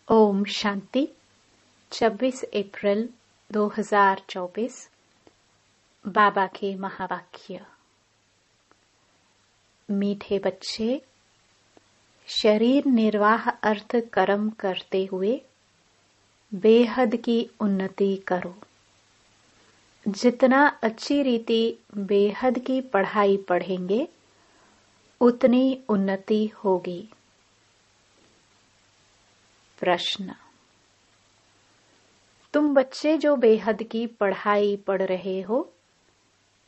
ओम शांति। 26 अप्रैल 2024। बाबा के महावाक्य। मीठे बच्चे, शरीर निर्वाह अर्थ कर्म करते हुए बेहद की उन्नति करो। जितना अच्छी रीति बेहद की पढ़ाई पढ़ेंगे उतनी उन्नति होगी। प्रश्न: तुम बच्चे जो बेहद की पढ़ाई पढ़ रहे हो,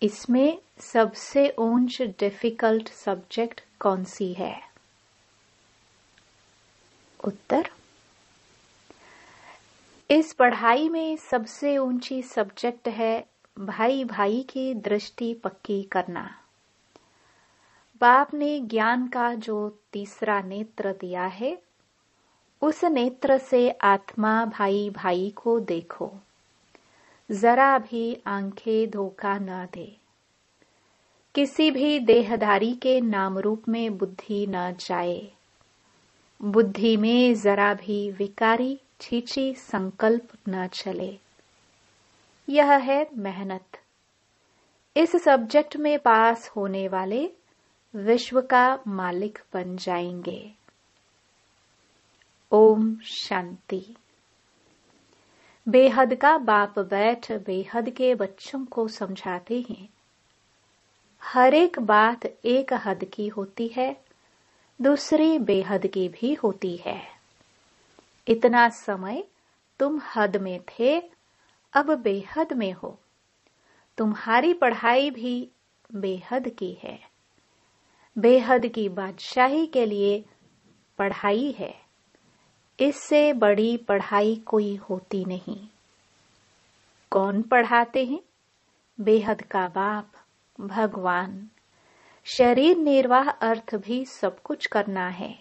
इसमें सबसे ऊंच डिफिकल्ट सब्जेक्ट कौन सी है? उत्तर: इस पढ़ाई में सबसे ऊंची सब्जेक्ट है भाई भाई की दृष्टि पक्की करना। बाप ने ज्ञान का जो तीसरा नेत्र दिया है, उस नेत्र से आत्मा भाई भाई को देखो। जरा भी आंखें धोखा न दे। किसी भी देहधारी के नाम रूप में बुद्धि न जाए। बुद्धि में जरा भी विकारी छीछी संकल्प न चले। यह है मेहनत। इस सब्जेक्ट में पास होने वाले विश्व का मालिक बन जाएंगे। ओम शांति। बेहद का बाप बैठ बेहद के बच्चों को समझाते हैं। हर एक बात एक हद की होती है, दूसरी बेहद की भी होती है। इतना समय तुम हद में थे, अब बेहद में हो। तुम्हारी पढ़ाई भी बेहद की है। बेहद की बादशाही के लिए पढ़ाई है। इससे बड़ी पढ़ाई कोई होती नहीं। कौन पढ़ाते हैं? बेहद का बाप भगवान। शरीर निर्वाह अर्थ भी सब कुछ करना है,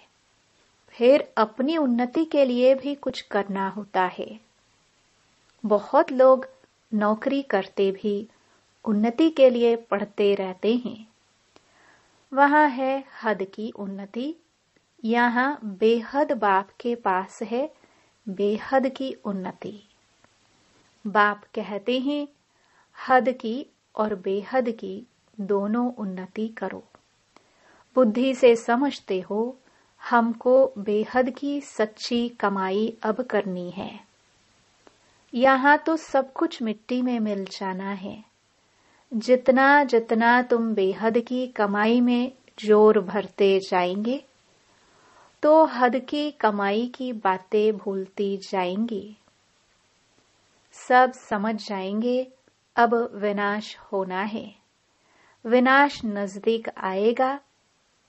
फिर अपनी उन्नति के लिए भी कुछ करना होता है। बहुत लोग नौकरी करते भी उन्नति के लिए पढ़ते रहते हैं। वहां है हद की उन्नति, यहाँ बेहद बाप के पास है बेहद की उन्नति। बाप कहते हैं हद की और बेहद की दोनों उन्नति करो। बुद्धि से समझते हो हमको बेहद की सच्ची कमाई अब करनी है। यहाँ तो सब कुछ मिट्टी में मिल जाना है। जितना जितना तुम बेहद की कमाई में जोर भरते जाएंगे, तो हद की कमाई की बातें भूलती जाएंगी। सब समझ जाएंगे अब विनाश होना है। विनाश नजदीक आएगा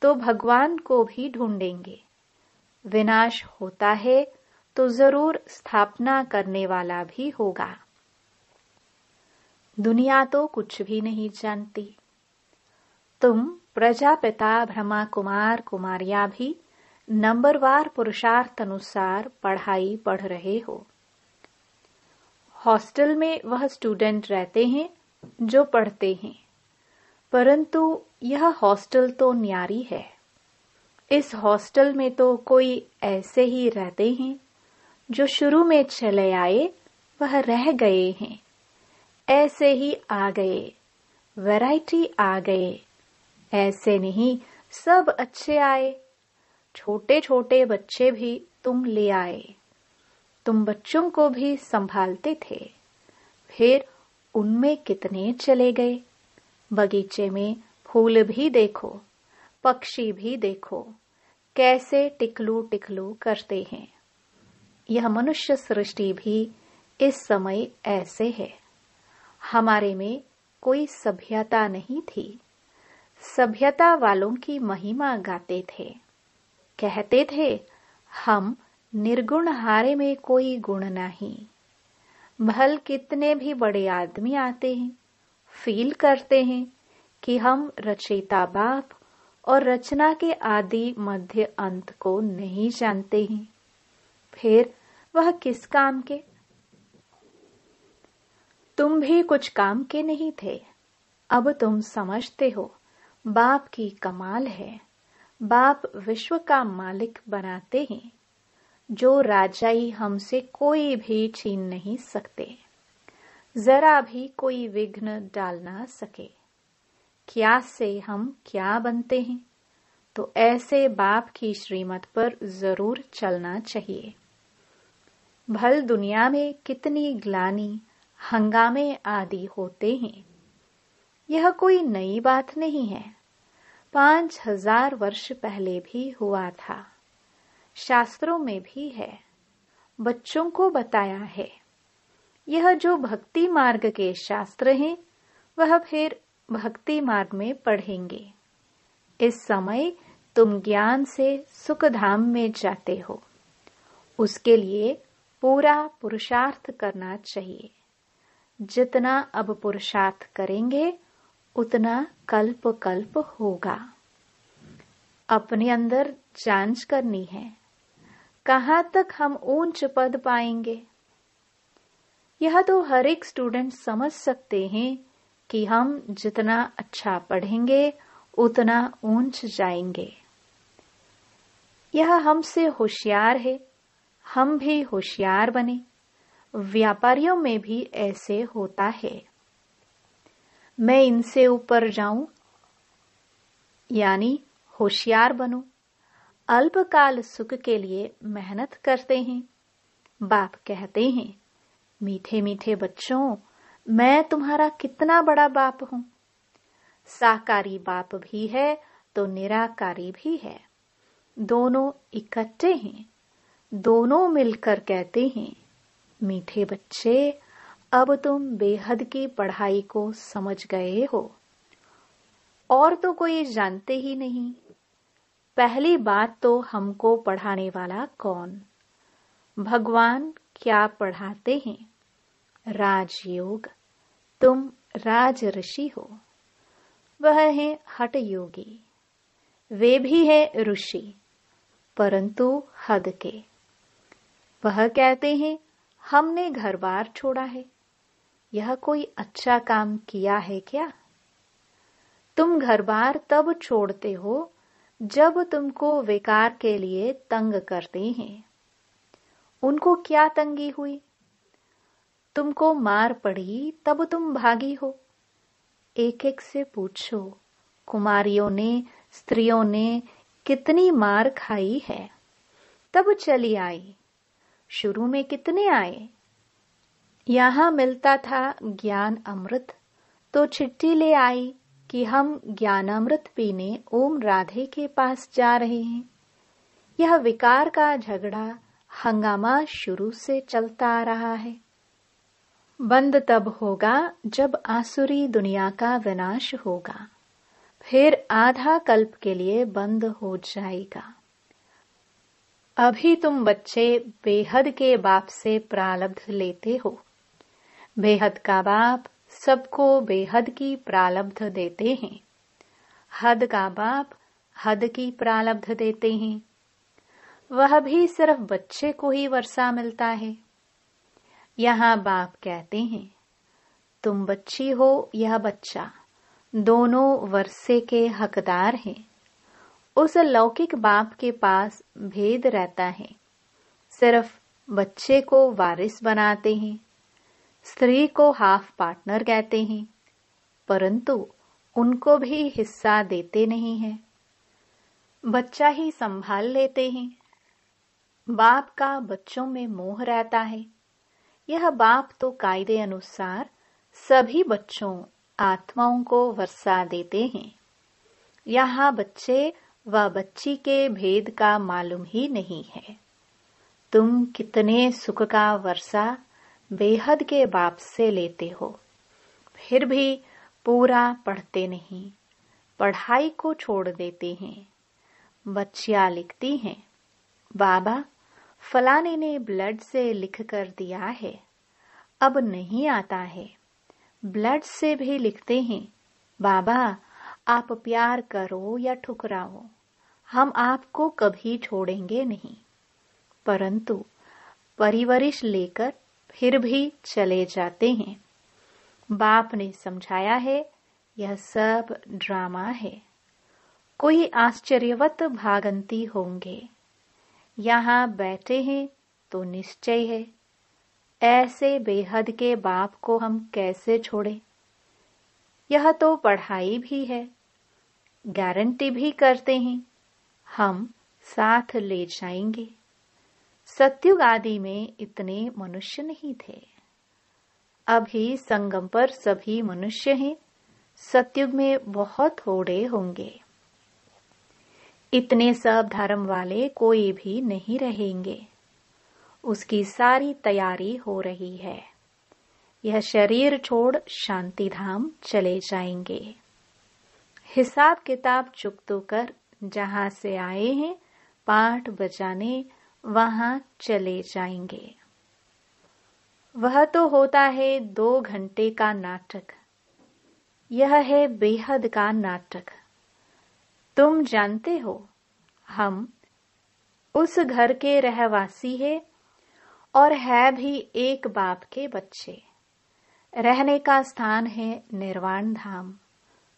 तो भगवान को भी ढूंढेंगे। विनाश होता है तो जरूर स्थापना करने वाला भी होगा। दुनिया तो कुछ भी नहीं जानती। तुम प्रजापिता ब्रह्मा कुमार कुमारियां भी नंबरवार पुरुषार्थ अनुसार पढ़ाई पढ़ रहे हो। हॉस्टल में वह स्टूडेंट रहते हैं जो पढ़ते हैं, परंतु यह हॉस्टल तो न्यारी है। इस हॉस्टल में तो कोई ऐसे ही रहते हैं जो शुरू में चले आए वह रह गए हैं, ऐसे ही आ गए, वैरायटी आ गए। ऐसे नहीं सब अच्छे आए। छोटे छोटे बच्चे भी तुम ले आए। तुम बच्चों को भी संभालते थे, फिर उनमें कितने चले गए। बगीचे में फूल भी देखो, पक्षी भी देखो, कैसे टिकलू टिकलू करते हैं। यह मनुष्य सृष्टि भी इस समय ऐसे है। हमारे में कोई सभ्यता नहीं थी। सभ्यता वालों की महिमा गाते थे। कहते थे हम निर्गुण हारे में कोई गुण नहीं। भल कितने भी बड़े आदमी आते हैं, फील करते हैं कि हम रचयिता बाप और रचना के आदि मध्य अंत को नहीं जानते हैं। फिर वह किस काम के? तुम भी कुछ काम के नहीं थे। अब तुम समझते हो बाप की कमाल है। बाप विश्व का मालिक बनाते हैं। जो राजाई हमसे कोई भी छीन नहीं सकते, जरा भी कोई विघ्न डाल ना सके। क्या से हम क्या बनते हैं, तो ऐसे बाप की श्रीमत पर जरूर चलना चाहिए। भल दुनिया में कितनी ग्लानि, हंगामे आदि होते हैं, यह कोई नई बात नहीं है। 5000 वर्ष पहले भी हुआ था, शास्त्रों में भी है, बच्चों को बताया है। यह जो भक्ति मार्ग के शास्त्र हैं, वह फिर भक्ति मार्ग में पढ़ेंगे। इस समय तुम ज्ञान से सुख धाम में जाते हो, उसके लिए पूरा पुरुषार्थ करना चाहिए। जितना अब पुरुषार्थ करेंगे, उतना कल्प कल्प होगा। अपने अंदर जांच करनी है, कहां तक हम ऊंच पद पाएंगे। यह तो हर एक स्टूडेंट समझ सकते हैं कि हम जितना अच्छा पढ़ेंगे, उतना ऊंच जाएंगे। यह हमसे होशियार है, हम भी होशियार बने। व्यापारियों में भी ऐसे होता है। मैं इनसे ऊपर जाऊं, यानी होशियार बनूं। अल्पकाल सुख के लिए मेहनत करते हैं। बाप कहते हैं, मीठे मीठे बच्चों, मैं तुम्हारा कितना बड़ा बाप हूं। साकारी बाप भी है तो निराकारी भी है, दोनों इकट्ठे हैं। दोनों मिलकर कहते हैं, मीठे बच्चे, अब तुम बेहद की पढ़ाई को समझ गए हो, और तो कोई जानते ही नहीं। पहली बात तो हमको पढ़ाने वाला कौन? भगवान क्या पढ़ाते हैं? राजयोग। तुम राज ऋषि हो, वह है हठ योगी। वे भी है ऋषि, परंतु हद के। वह कहते हैं, हमने घर बार छोड़ा है, यह कोई अच्छा काम किया है क्या? तुम घर बार तब छोड़ते हो जब तुमको विकार के लिए तंग करते हैं। उनको क्या तंगी हुई? तुमको मार पड़ी तब तुम भागी हो। एक एक से पूछो, कुमारियों ने, स्त्रियों ने कितनी मार खाई है, तब चली आई। शुरू में कितने आए? यहां मिलता था ज्ञान अमृत, तो चिट्ठी ले आई कि हम ज्ञानामृत पीने ओम राधे के पास जा रहे हैं। यह विकार का झगड़ा, हंगामा शुरू से चलता आ रहा है। बंद तब होगा जब आसुरी दुनिया का विनाश होगा, फिर आधा कल्प के लिए बंद हो जाएगा। अभी तुम बच्चे बेहद के बाप से प्रारब्ध लेते हो। बेहद का बाप सबको बेहद की प्रारब्ध देते हैं। हद का बाप हद की प्रारब्ध देते हैं। वह भी सिर्फ बच्चे को ही वर्षा मिलता है। यहाँ बाप कहते हैं, तुम बच्ची हो, यह बच्चा, दोनों वर्षे के हकदार हैं। उस लौकिक बाप के पास भेद रहता है, सिर्फ बच्चे को वारिस बनाते हैं, स्त्री को हाफ पार्टनर कहते हैं, परंतु उनको भी हिस्सा देते नहीं हैं। बच्चा ही संभाल लेते हैं। बाप का बच्चों में मोह रहता है। यह बाप तो कायदे अनुसार सभी बच्चों, आत्माओं को वर्षा देते हैं। यहाँ बच्चे व बच्ची के भेद का मालूम ही नहीं है। तुम कितने सुख का वर्षा बेहद के बाप से लेते हो, फिर भी पूरा पढ़ते नहीं, पढ़ाई को छोड़ देते हैं। बच्चियां लिखती हैं, बाबा फलाने ने ब्लड से लिख कर दिया है, अब नहीं आता है। ब्लड से भी लिखते हैं, बाबा आप प्यार करो या ठुकराओ, हम आपको कभी छोड़ेंगे नहीं। परंतु परिवरिश लेकर फिर भी चले जाते हैं। बाप ने समझाया है, यह सब ड्रामा है। कोई आश्चर्यवत भागंती होंगे। यहाँ बैठे हैं तो निश्चय है। ऐसे बेहद के बाप को हम कैसे छोड़ें? यह तो पढ़ाई भी है, गारंटी भी करते हैं, हम साथ ले जाएंगे। सतयुग आदि में इतने मनुष्य नहीं थे। अभी संगम पर सभी मनुष्य हैं, सतयुग में बहुत थोड़े होंगे। इतने सब धर्म वाले कोई भी नहीं रहेंगे। उसकी सारी तैयारी हो रही है। यह शरीर छोड़ शांति धाम चले जाएंगे। हिसाब किताब चुकतो कर जहां से आए हैं पाठ बजाने वहां चले जाएंगे। वह तो होता है 2 घंटे का नाटक। यह है बेहद का नाटक। तुम जानते हो, हम उस घर के रहवासी है और है भी एक बाप के बच्चे। रहने का स्थान है निर्वाण धाम,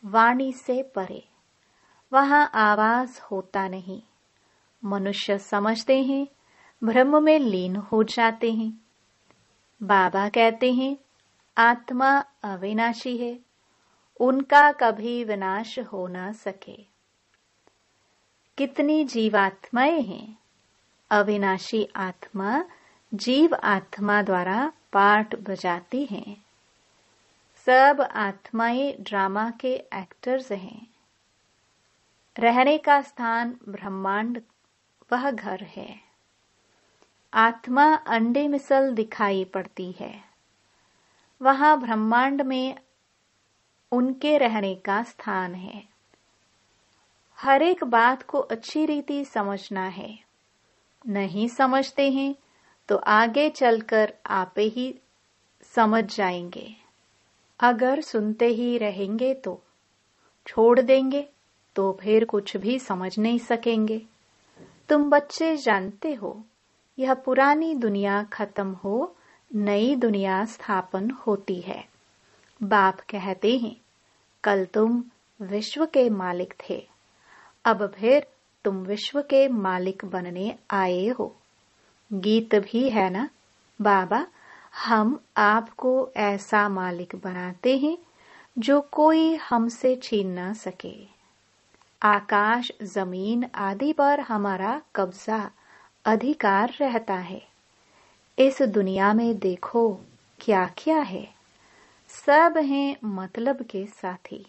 वाणी से परे। वहां आवाज होता नहीं। मनुष्य समझते हैं, ब्रह्म में लीन हो जाते हैं। बाबा कहते हैं आत्मा अविनाशी है, उनका कभी विनाश हो न सके। कितनी जीवात्माएं हैं? अविनाशी आत्मा जीव आत्मा द्वारा पाठ बजाती हैं। सब आत्माएं ड्रामा के एक्टर्स हैं। रहने का स्थान ब्रह्मांड वह घर है। आत्मा अंडे मिसल दिखाई पड़ती है। वहां ब्रह्मांड में उनके रहने का स्थान है। हर एक बात को अच्छी रीति समझना है। नहीं समझते हैं तो आगे चलकर आप ही समझ जाएंगे। अगर सुनते ही रहेंगे तो छोड़ देंगे तो फिर कुछ भी समझ नहीं सकेंगे। तुम बच्चे जानते हो, यह पुरानी दुनिया खत्म हो, नई दुनिया स्थापन होती है। बाप कहते हैं कल तुम विश्व के मालिक थे, अब फिर तुम विश्व के मालिक बनने आए हो। गीत भी है ना, बाबा हम आपको ऐसा मालिक बनाते हैं जो कोई हमसे छीन न सके। आकाश जमीन आदि पर हमारा कब्जा अधिकार रहता है। इस दुनिया में देखो क्या क्या है, सब हैं मतलब के साथी।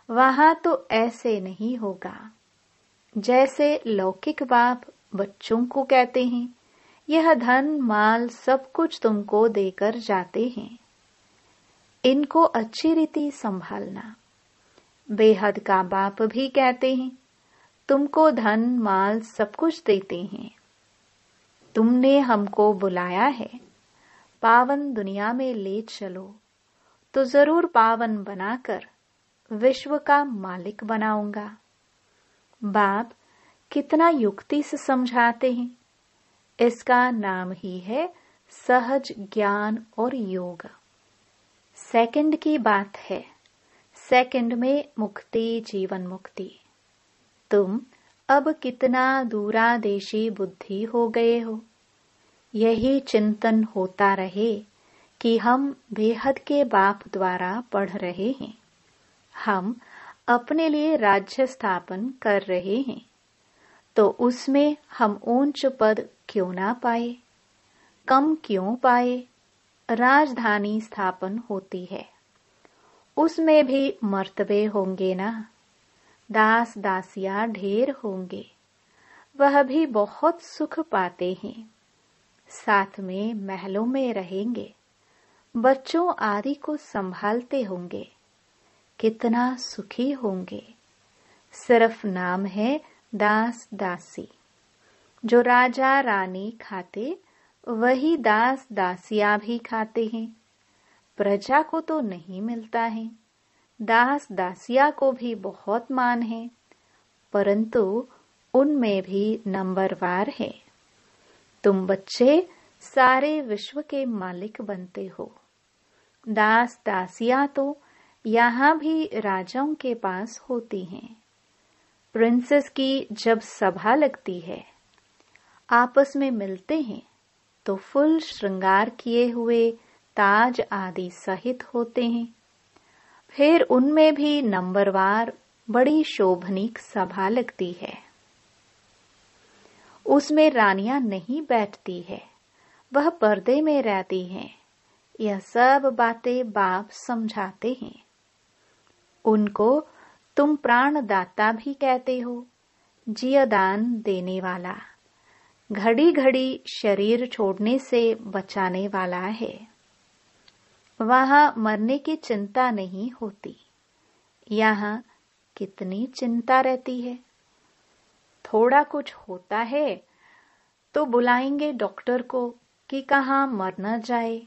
वहां तो ऐसे नहीं होगा। जैसे लौकिक बाप बच्चों को कहते हैं यह धन माल सब कुछ तुमको देकर जाते हैं, इनको अच्छी रीति संभालना। बेहद का बाप भी कहते हैं तुमको धन माल सब कुछ देते हैं। तुमने हमको बुलाया है, पावन दुनिया में ले चलो तो जरूर पावन बनाकर विश्व का मालिक बनाऊंगा। बाप कितना युक्ति से समझाते हैं। इसका नाम ही है सहज ज्ञान और योग। सेकंड की बात है, सेकंड में मुक्ति, जीवन मुक्ति। तुम अब कितना दूरादेशी बुद्धि हो गए हो। यही चिंतन होता रहे कि हम बेहद के बाप द्वारा पढ़ रहे हैं, हम अपने लिए राज्य स्थापन कर रहे हैं, तो उसमें हम ऊंच पद क्यों ना पाए, कम क्यों पाए। राजधानी स्थापन होती है, उसमें भी मर्तबे होंगे ना। दास दासिया ढेर होंगे, वह भी बहुत सुख पाते हैं। साथ में महलों में रहेंगे, बच्चों आदि को संभालते होंगे, कितना सुखी होंगे। सिर्फ नाम है दास दासी। जो राजा रानी खाते वही दास दासिया भी खाते हैं। प्रजा को तो नहीं मिलता है, दास दासिया को भी बहुत मान है, परंतु उनमें भी नंबरवार है। तुम बच्चे सारे विश्व के मालिक बनते हो। दास दासिया तो यहाँ भी राजाओं के पास होती हैं। प्रिंसेस की जब सभा लगती है, आपस में मिलते हैं तो फुल श्रृंगार किए हुए ताज आदि सहित होते हैं। फिर उनमें भी नंबरवार बड़ी शोभनीक सभा लगती है। उसमें रानियां नहीं बैठती है, वह पर्दे में रहती हैं। यह सब बातें बाप समझाते हैं। उनको तुम प्राणदाता भी कहते हो, जीवदान देने वाला, घड़ी घड़ी शरीर छोड़ने से बचाने वाला है। वहां मरने की चिंता नहीं होती। यहाँ कितनी चिंता रहती है। थोड़ा कुछ होता है तो बुलाएंगे डॉक्टर को कि कहाँ मर न जाए।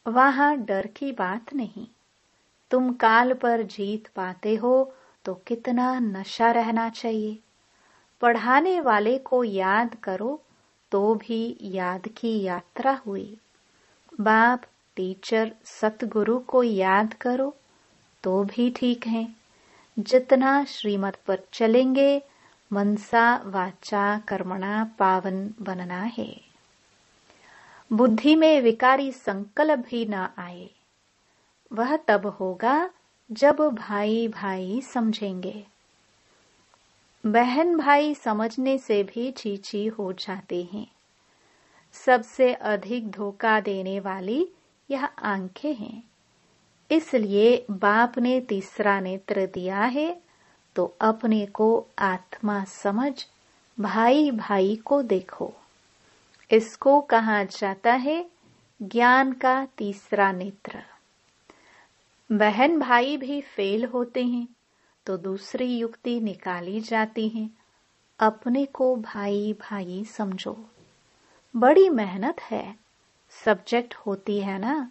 वहां डर की बात नहीं। तुम काल पर जीत पाते हो तो कितना नशा रहना चाहिए। पढ़ाने वाले को याद करो तो भी याद की यात्रा हुई। बाप, टीचर, सतगुरु को याद करो तो भी ठीक है। जितना श्रीमत पर चलेंगे मनसा वाचा कर्मणा पावन बनना है। बुद्धि में विकारी संकल्प भी न आए। वह तब होगा जब भाई भाई समझेंगे। बहन भाई समझने से भी चीची हो जाते हैं। सबसे अधिक धोखा देने वाली यह आंखें हैं। इसलिए बाप ने तीसरा नेत्र दिया है तो अपने को आत्मा समझ भाई भाई को देखो। इसको कहा जाता है ज्ञान का तीसरा नेत्र। बहन भाई भी फेल होते हैं तो दूसरी युक्ति निकाली जाती है। अपने को भाई भाई समझो। बड़ी मेहनत है। सब्जेक्ट होती है ना,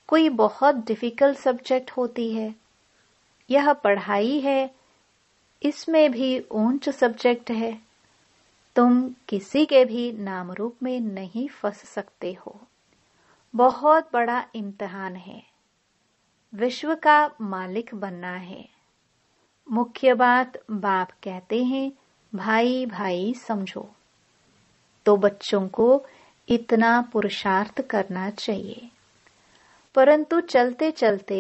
कोई बहुत डिफिकल्ट सब्जेक्ट होती है। यह पढ़ाई है, इसमें भी ऊंच सब्जेक्ट है। तुम किसी के भी नाम रूप में नहीं फंस सकते हो। बहुत बड़ा इम्तिहान है। विश्व का मालिक बनना है। मुख्य बात बाप कहते हैं भाई भाई समझो। तो बच्चों को इतना पुरुषार्थ करना चाहिए। परंतु चलते चलते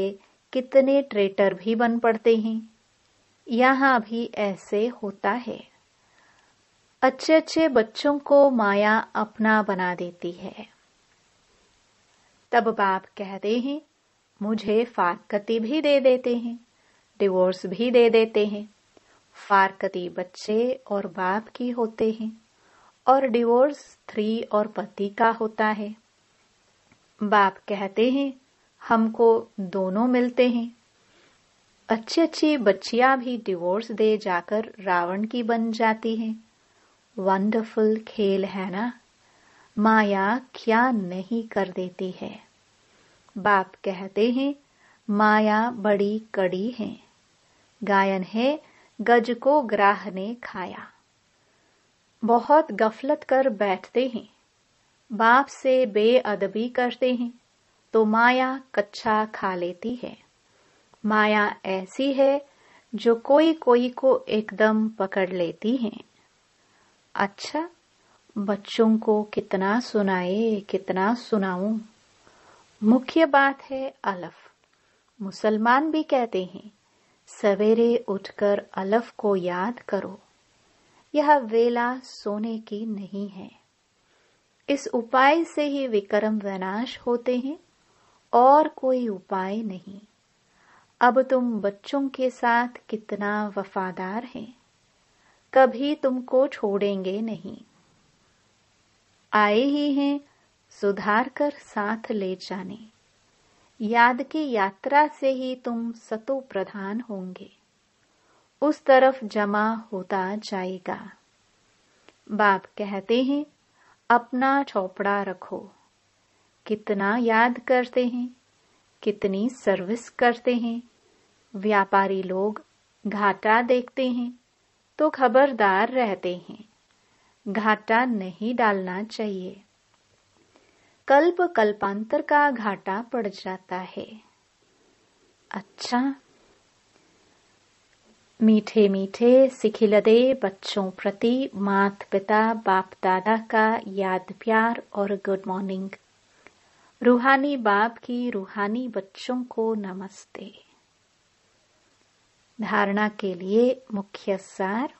कितने ट्रेटर भी बन पड़ते हैं। यहाँ भी ऐसे होता है। अच्छे अच्छे बच्चों को माया अपना बना देती है। तब बाप कहते हैं मुझे फारकती भी दे देते हैं, डिवोर्स भी दे देते हैं। फारकती बच्चे और बाप की होते हैं और डिवोर्स स्त्री और पति का होता है। बाप कहते हैं हमको दोनों मिलते हैं। अच्छी अच्छी बच्चियां भी डिवोर्स दे जाकर रावण की बन जाती हैं। वंडरफुल खेल है ना। माया क्या नहीं कर देती है। बाप कहते हैं माया बड़ी कड़ी है। गायन है गज को ग्राह ने खाया। बहुत गफलत कर बैठते हैं। बाप से बेअदबी करते हैं तो माया कच्चा खा लेती है। माया ऐसी है जो कोई कोई को एकदम पकड़ लेती है। अच्छा, बच्चों को कितना सुनाए, कितना सुनाऊं। मुख्य बात है अलफ। मुसलमान भी कहते हैं सवेरे उठकर अलफ को याद करो। यह वेला सोने की नहीं है। इस उपाय से ही विक्रम विनाश होते हैं और कोई उपाय नहीं। अब तुम बच्चों के साथ कितना वफादार हैं। कभी तुमको छोड़ेंगे नहीं। आए ही हैं सुधार कर साथ ले जाने। याद की यात्रा से ही तुम सतो प्रधान होंगे। उस तरफ जमा होता जाएगा। बाप कहते हैं अपना चौपड़ा रखो। कितना याद करते हैं, कितनी सर्विस करते हैं। व्यापारी लोग घाटा देखते हैं तो खबरदार रहते हैं। घाटा नहीं डालना चाहिए। कल्प कल्पांतर का घाटा पड़ जाता है। अच्छा, मीठे मीठे सिखिलदे बच्चों प्रति माता पिता बाप दादा का याद प्यार और गुड मॉर्निंग। रूहानी बाप की रूहानी बच्चों को नमस्ते। धारणा के लिए मुख्य सार।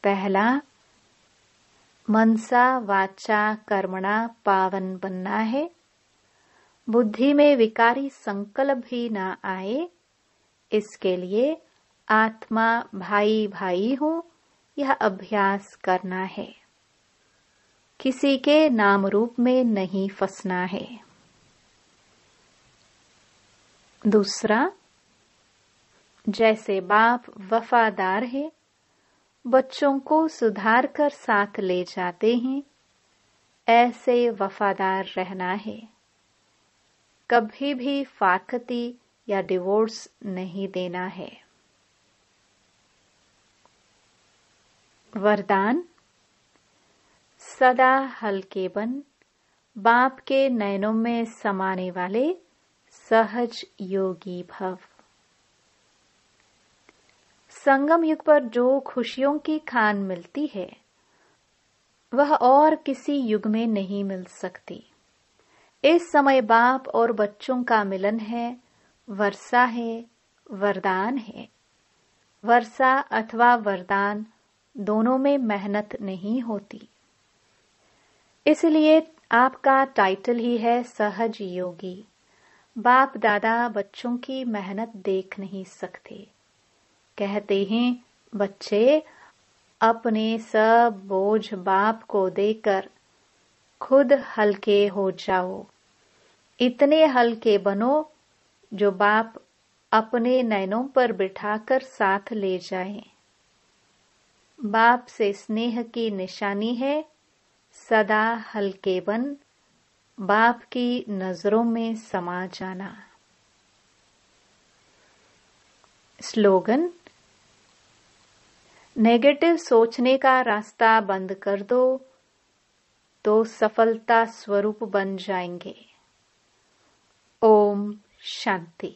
पहला, मनसा वाचा कर्मणा पावन बनना है। बुद्धि में विकारी संकल्प भी ना आए, इसके लिए आत्मा भाई भाई हो यह अभ्यास करना है। किसी के नाम रूप में नहीं फंसना है। दूसरा, जैसे बाप वफादार है, बच्चों को सुधार कर साथ ले जाते हैं, ऐसे वफादार रहना है। कभी भी फाकती या डिवोर्स नहीं देना है। वरदान, सदा हल्के बन बाप के नयनों में समाने वाले सहज योगी भव। संगम युग पर जो खुशियों की खान मिलती है वह और किसी युग में नहीं मिल सकती। इस समय बाप और बच्चों का मिलन है, वर्षा है, वरदान है। वर्षा अथवा वरदान दोनों में मेहनत नहीं होती, इसलिए आपका टाइटल ही है सहज योगी। बाप दादा बच्चों की मेहनत देख नहीं सकते। कहते हैं, बच्चे अपने सब बोझ बाप को देकर खुद हल्के हो जाओ। इतने हल्के बनो जो बाप अपने नैनों पर बिठाकर साथ ले जाएं। बाप से स्नेह की निशानी है सदा हल्के बन बाप की नजरों में समा जाना। स्लोगन, नेगेटिव सोचने का रास्ता बंद कर दो तो सफलता स्वरूप बन जाएंगे। ओम शांति।